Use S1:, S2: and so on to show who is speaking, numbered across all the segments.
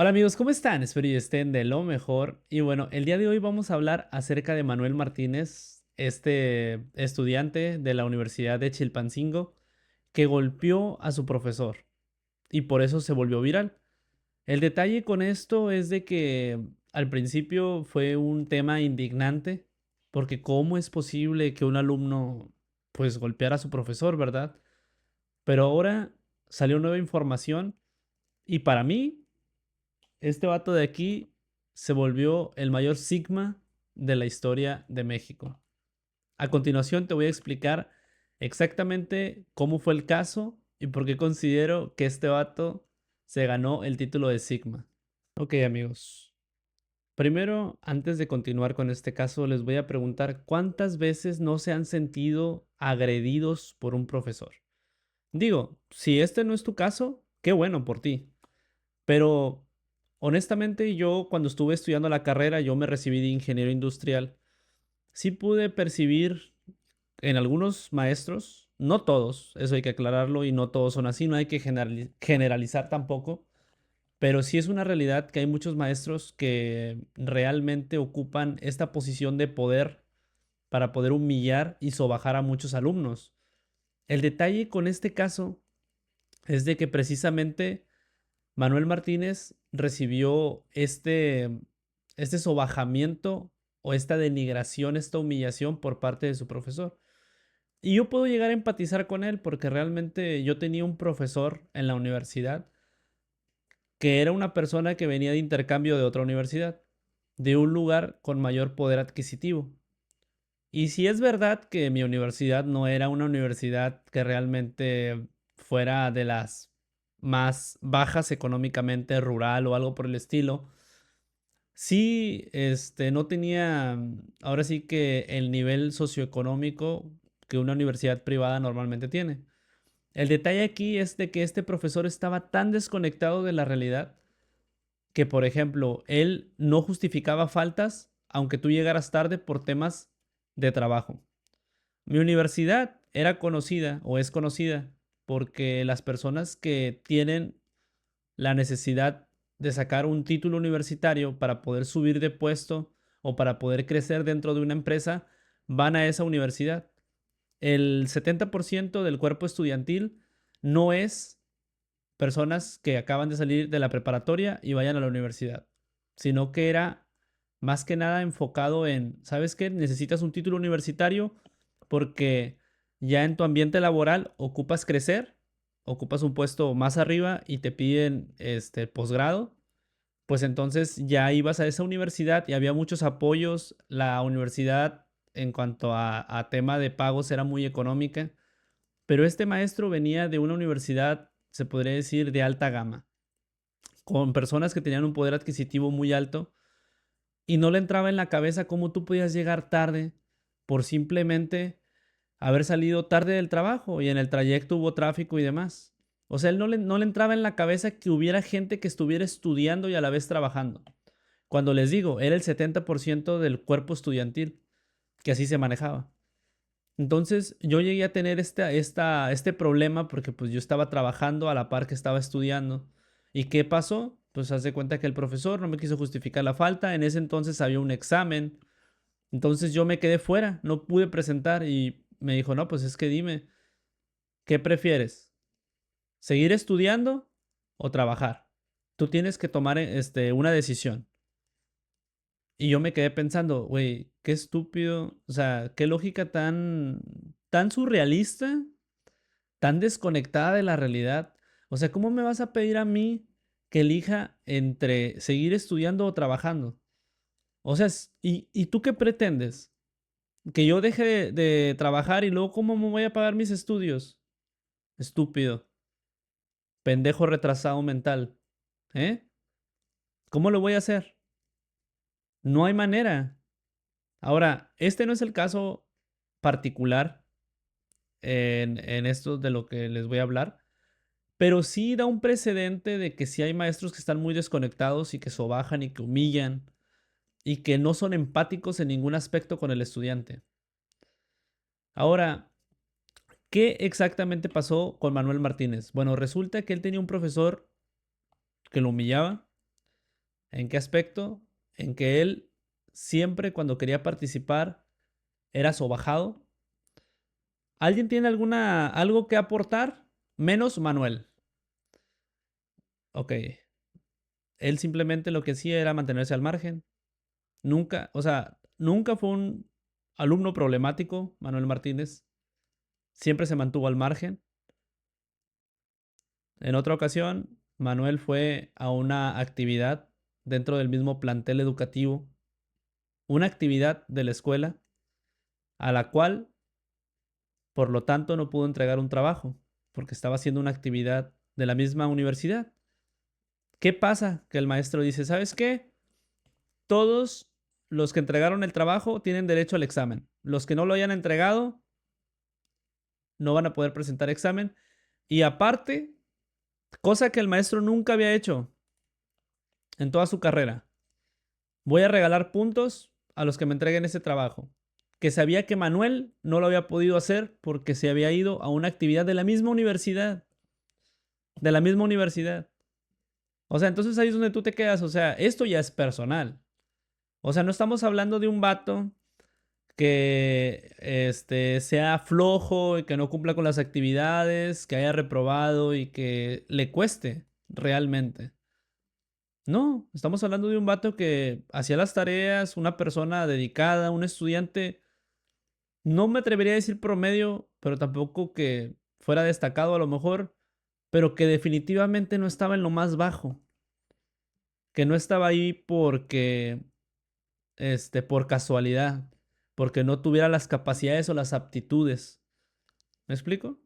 S1: Hola amigos, ¿cómo están? Espero y estén de lo mejor. Y bueno, el día de hoy vamos a hablar acerca de Manuel Martínez, este estudiante de la Universidad de Chilpancingo que golpeó a su profesor y por eso se volvió viral. El detalle con esto es de que al principio fue un tema indignante, porque ¿cómo es posible que un alumno pues golpeara a su profesor, verdad? Pero ahora salió nueva información y para mí este vato de aquí se volvió el mayor sigma de la historia de México. A continuación te voy a explicar exactamente cómo fue el caso y por qué considero que este vato se ganó el título de Sigma. Ok, amigos. Primero, antes de continuar con este caso, les voy a preguntar cuántas veces no se han sentido agredidos por un profesor. Digo, si este no es tu caso, qué bueno por ti. Pero honestamente yo cuando estuve estudiando la carrera, yo me recibí de ingeniero industrial. Sí pude percibir en algunos maestros, no todos, eso hay que aclararlo y no todos son así, no hay que generalizar tampoco, pero sí es una realidad que hay muchos maestros que realmente ocupan esta posición de poder para poder humillar y sobajar a muchos alumnos. El detalle con este caso es de que precisamente Manuel Martínez recibió este sobajamiento o esta denigración, esta humillación por parte de su profesor. Y yo puedo llegar a empatizar con él porque realmente yo tenía un profesor en la universidad que era una persona que venía de intercambio de otra universidad, de un lugar con mayor poder adquisitivo. Y si es verdad que mi universidad no era una universidad que realmente fuera de las más bajas económicamente, rural o algo por el estilo, sí, no tenía, ahora sí que el nivel socioeconómico que una universidad privada normalmente tiene. El detalle aquí es de que este profesor estaba tan desconectado de la realidad que, por ejemplo, él no justificaba faltas aunque tú llegaras tarde por temas de trabajo. Mi universidad era conocida o es conocida porque las personas que tienen la necesidad de sacar un título universitario para poder subir de puesto o para poder crecer dentro de una empresa van a esa universidad. El 70% del cuerpo estudiantil no es personas que acaban de salir de la preparatoria y vayan a la universidad, sino que era más que nada enfocado en, ¿sabes qué? Necesitas un título universitario porque ya en tu ambiente laboral ocupas crecer, ocupas un puesto más arriba y te piden este posgrado, pues entonces ya ibas a esa universidad y había muchos apoyos. La universidad en cuanto a tema de pagos era muy económica, pero este maestro venía de una universidad, se podría decir, de alta gama, con personas que tenían un poder adquisitivo muy alto y no le entraba en la cabeza cómo tú podías llegar tarde por simplemente haber salido tarde del trabajo y en el trayecto hubo tráfico y demás. O sea, él no le entraba en la cabeza que hubiera gente que estuviera estudiando y a la vez trabajando. Cuando les digo, era el 70% del cuerpo estudiantil, que así se manejaba. Entonces yo llegué a tener este problema porque pues yo estaba trabajando a la par que estaba estudiando. ¿Y qué pasó? Pues haz de cuenta que el profesor no me quiso justificar la falta. En ese entonces había un examen. Entonces yo me quedé fuera, no pude presentar y me dijo, no, pues es que dime, ¿qué prefieres? ¿Seguir estudiando o trabajar? Tú tienes que tomar una decisión. Y yo me quedé pensando, güey, qué estúpido, o sea, qué lógica tan surrealista, tan desconectada de la realidad. O sea, ¿cómo me vas a pedir a mí que elija entre seguir estudiando o trabajando? O sea, ¿y tú qué pretendes? ¿Que yo deje de trabajar y luego cómo me voy a pagar mis estudios? Estúpido, pendejo retrasado mental. ¿Eh? ¿Cómo lo voy a hacer? No hay manera. Ahora, este no es el caso particular en esto de lo que les voy a hablar, pero sí da un precedente de que sí hay maestros que están muy desconectados y que sobajan y que humillan y que no son empáticos en ningún aspecto con el estudiante. Ahora, ¿qué exactamente pasó con Manuel Martínez? Bueno, resulta que él tenía un profesor que lo humillaba, ¿En qué aspecto? En que él siempre cuando quería participar era sobajado. ¿Alguien tiene algo que aportar? Menos Manuel. Ok. Él simplemente lo que hacía era mantenerse al margen. Nunca, o sea, nunca fue un alumno problemático, Manuel Martínez. Siempre se mantuvo al margen. En otra ocasión, Manuel fue a una actividad dentro del mismo plantel educativo, una actividad de la escuela, a la cual, por lo tanto, no pudo entregar un trabajo, porque estaba haciendo una actividad de la misma universidad. ¿Qué pasa? Que el maestro dice, ¿sabes qué? Todos los que entregaron el trabajo tienen derecho al examen. Los que no lo hayan entregado no van a poder presentar examen. Y aparte, cosa que el maestro nunca había hecho en toda su carrera, voy a regalar puntos a los que me entreguen ese trabajo. Que sabía que Manuel no lo había podido hacer porque se había ido a una actividad de la misma universidad. De la misma universidad. O sea, entonces ahí es donde tú te quedas. O sea, esto ya es personal. O sea, no estamos hablando de un vato que sea flojo y que no cumpla con las actividades, que haya reprobado y que le cueste realmente. No, estamos hablando de un vato que hacía las tareas, una persona dedicada, un estudiante, no me atrevería a decir promedio, pero tampoco que fuera destacado a lo mejor, pero que definitivamente no estaba en lo más bajo, que no estaba ahí porque, por casualidad, porque no tuviera las capacidades o las aptitudes. ¿Me explico?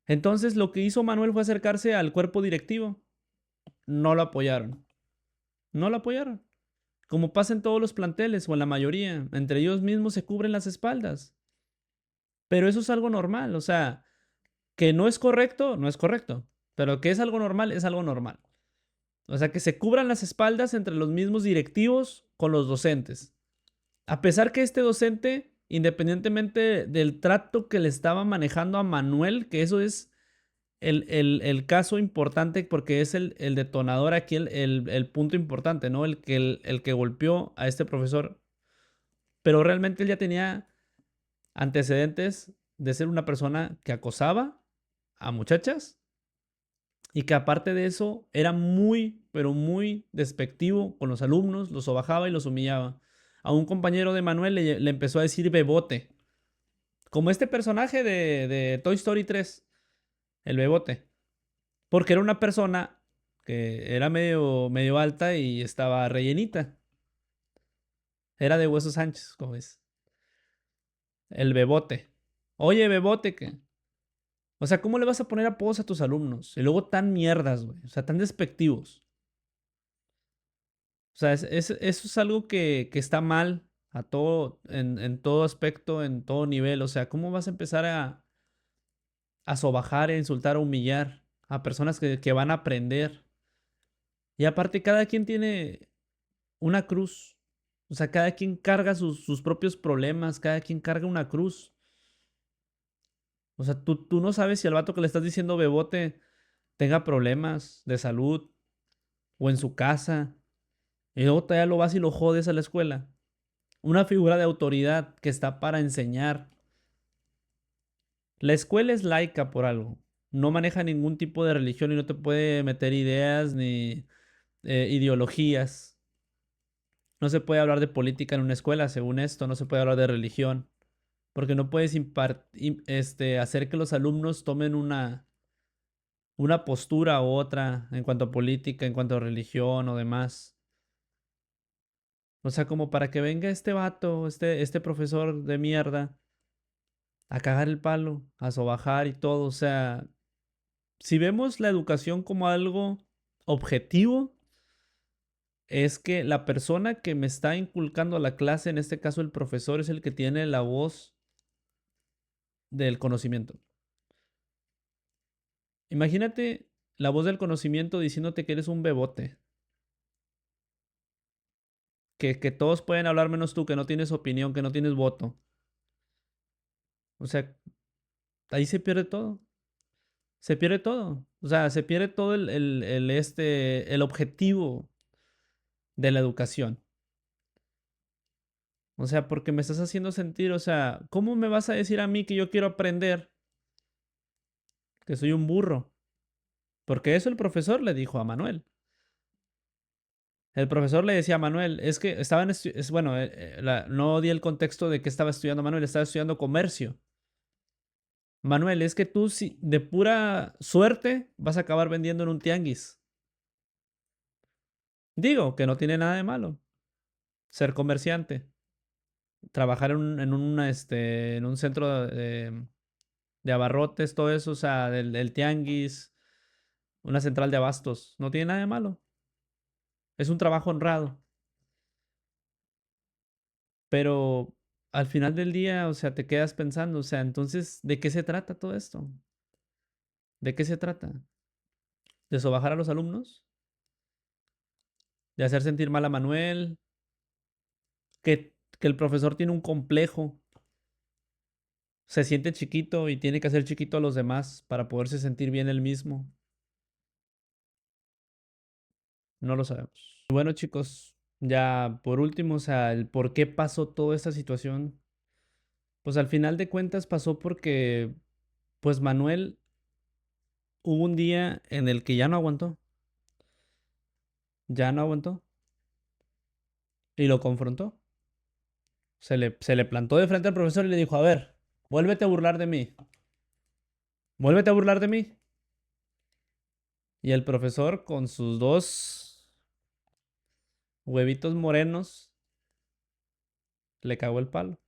S1: Entonces lo que hizo Manuel fue acercarse al cuerpo directivo. No lo apoyaron. No lo apoyaron. Como pasa en todos los planteles o en la mayoría, entre ellos mismos se cubren las espaldas. Pero eso es algo normal, o sea, que no es correcto, no es correcto, pero que es algo normal, es algo normal. O sea, que se cubran las espaldas entre los mismos directivos con los docentes. A pesar que este docente, independientemente del trato que le estaba manejando a Manuel, que eso es el caso importante porque es el detonador aquí, el punto importante, ¿no? El que golpeó a este profesor. Pero realmente él ya tenía antecedentes de ser una persona que acosaba a muchachas y que aparte de eso era muy, pero muy despectivo con los alumnos, los sobajaba y los humillaba. A un compañero de Manuel le empezó a decir bebote, como este personaje de Toy Story 3, el bebote, porque era una persona que era medio alta y estaba rellenita. Era de huesos anchos, como es. El bebote. Oye, bebote, ¿qué? O sea, ¿cómo le vas a poner apodos a tus alumnos? Y luego tan mierdas, güey. O sea, tan despectivos. O sea, eso es algo que está mal a todo, en todo aspecto, en todo nivel. O sea, ¿cómo vas a empezar a sobajar, a insultar, a humillar a personas que van a aprender? Y aparte, cada quien tiene una cruz. O sea, cada quien carga sus propios problemas, cada quien carga una cruz. O sea, tú no sabes si al vato que le estás diciendo bebote tenga problemas de salud o en su casa. Y luego todavía lo vas y lo jodes a la escuela. Una figura de autoridad que está para enseñar. La escuela es laica por algo. No maneja ningún tipo de religión y no te puede meter ideas ni ideologías. No se puede hablar de política en una escuela, según esto. No se puede hablar de religión. Porque no puedes hacer que los alumnos tomen una postura u otra en cuanto a política, en cuanto a religión o demás. O sea, como para que venga este vato, este profesor de mierda, a cagar el palo, a sobajar y todo. O sea, si vemos la educación como algo objetivo, es que la persona que me está inculcando la clase, en este caso el profesor, es el que tiene la voz del conocimiento. Imagínate la voz del conocimiento diciéndote que eres un bebote, que todos pueden hablar menos tú, que no tienes opinión, que no tienes voto. O sea, ahí se pierde todo. Se pierde todo. O sea, se pierde todo el objetivo. de la educación. O sea, porque me estás haciendo sentir, o sea, ¿cómo me vas a decir a mí que yo quiero aprender que soy un burro? Porque eso el profesor le dijo a Manuel. El profesor le decía a Manuel, es que estaban, bueno, no di el contexto de que estaba estudiando Manuel, estaba estudiando comercio. Manuel, es que tú si de pura suerte vas a acabar vendiendo en un tianguis. Digo que no tiene nada de malo ser comerciante, trabajar en un centro de abarrotes, todo eso, o sea, del tianguis, una central de abastos, no tiene nada de malo. Es un trabajo honrado. Pero al final del día, o sea, te quedas pensando, o sea, entonces, ¿de qué se trata todo esto? ¿De qué se trata? ¿De sobajar a los alumnos? ¿De hacer sentir mal a Manuel? Que el profesor tiene un complejo, se siente chiquito y tiene que hacer chiquito a los demás para poderse sentir bien él mismo. No lo sabemos. Y bueno, chicos, ya por último, o sea, el por qué pasó toda esta situación, pues al final de cuentas pasó porque, pues Manuel hubo un día en el que ya no aguantó y lo confrontó. Se le plantó de frente al profesor y le dijo, a ver, vuélvete a burlar de mí, vuélvete a burlar de mí. Y el profesor con sus dos huevitos morenos le cagó el palo.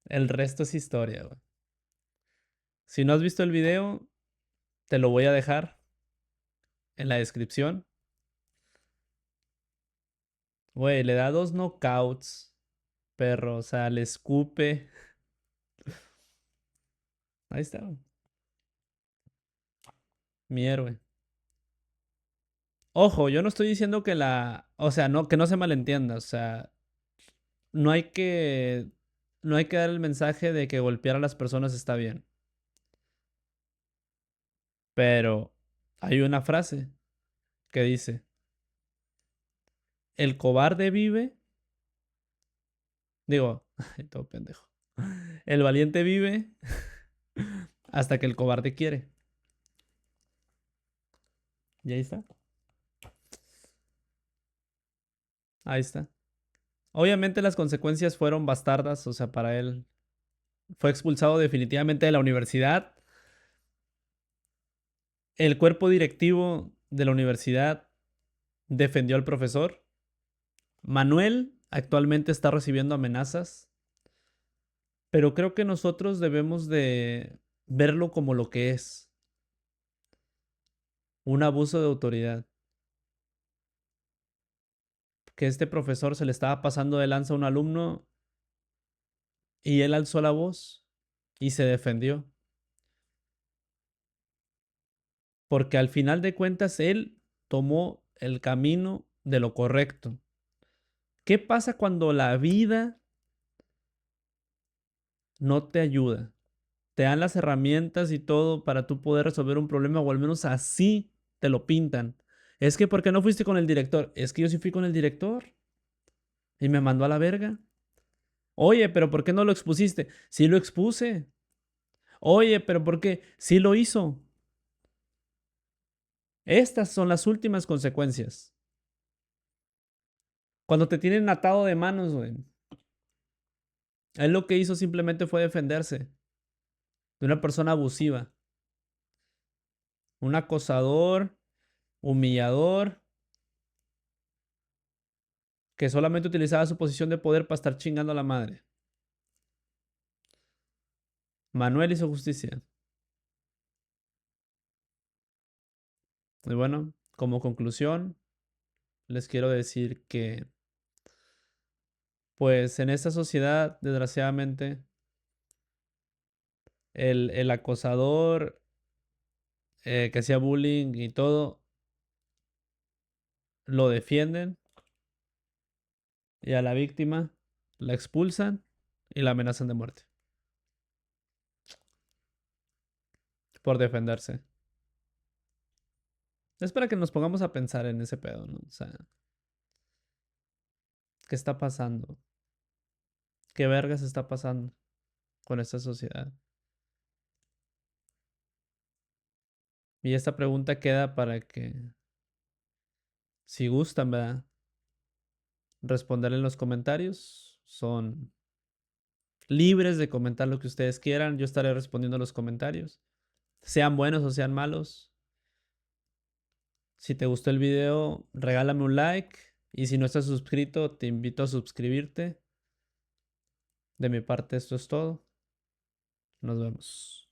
S1: El resto es historia, güey. Si no has visto el video, te lo voy a dejar en la descripción. Güey, le da dos knockouts, perro, o sea, le escupe. Ahí está, güey. Mi héroe. Ojo, yo no estoy diciendo que o sea, no, que no se malentienda, o sea, no hay que, no hay que dar el mensaje de que golpear a las personas está bien. Pero hay una frase que dice, el cobarde vive, digo, ay, todo pendejo. El valiente vive hasta que el cobarde quiere. Y ahí está. Ahí está. Obviamente las consecuencias fueron bastardas, o sea, para él fue expulsado definitivamente de la universidad. El cuerpo directivo de la universidad defendió al profesor. Manuel actualmente está recibiendo amenazas, pero creo que nosotros debemos de verlo como lo que es, un abuso de autoridad. Que este profesor se le estaba pasando de lanza a un alumno y él alzó la voz y se defendió. Porque al final de cuentas él tomó el camino de lo correcto. ¿Qué pasa cuando la vida no te ayuda? Te dan las herramientas y todo para tú poder resolver un problema, o al menos así te lo pintan. Es que, ¿por qué no fuiste con el director? Es que yo sí fui con el director y me mandó a la verga. Oye, pero ¿por qué no lo expusiste? Sí lo expuse. Oye, pero ¿por qué? Sí lo hizo. Estas son las últimas consecuencias. Cuando te tienen atado de manos, güey. Él lo que hizo simplemente fue defenderse de una persona abusiva, un acosador, humillador, que solamente utilizaba su posición de poder para estar chingando a la madre. Manuel hizo justicia. Y bueno, como conclusión, les quiero decir que, pues en esta sociedad, desgraciadamente, el acosador que hacía bullying y todo, lo defienden y a la víctima la expulsan y la amenazan de muerte por defenderse. Es para que nos pongamos a pensar en ese pedo, ¿no? O sea, ¿qué está pasando? ¿Qué vergas está pasando con esta sociedad? Y esta pregunta queda para que, si gustan, ¿verdad? Responder en los comentarios. Son libres de comentar lo que ustedes quieran. Yo estaré respondiendo a los comentarios. Sean buenos o sean malos. Si te gustó el video, regálame un like. Y si no estás suscrito, te invito a suscribirte. De mi parte, esto es todo. Nos vemos.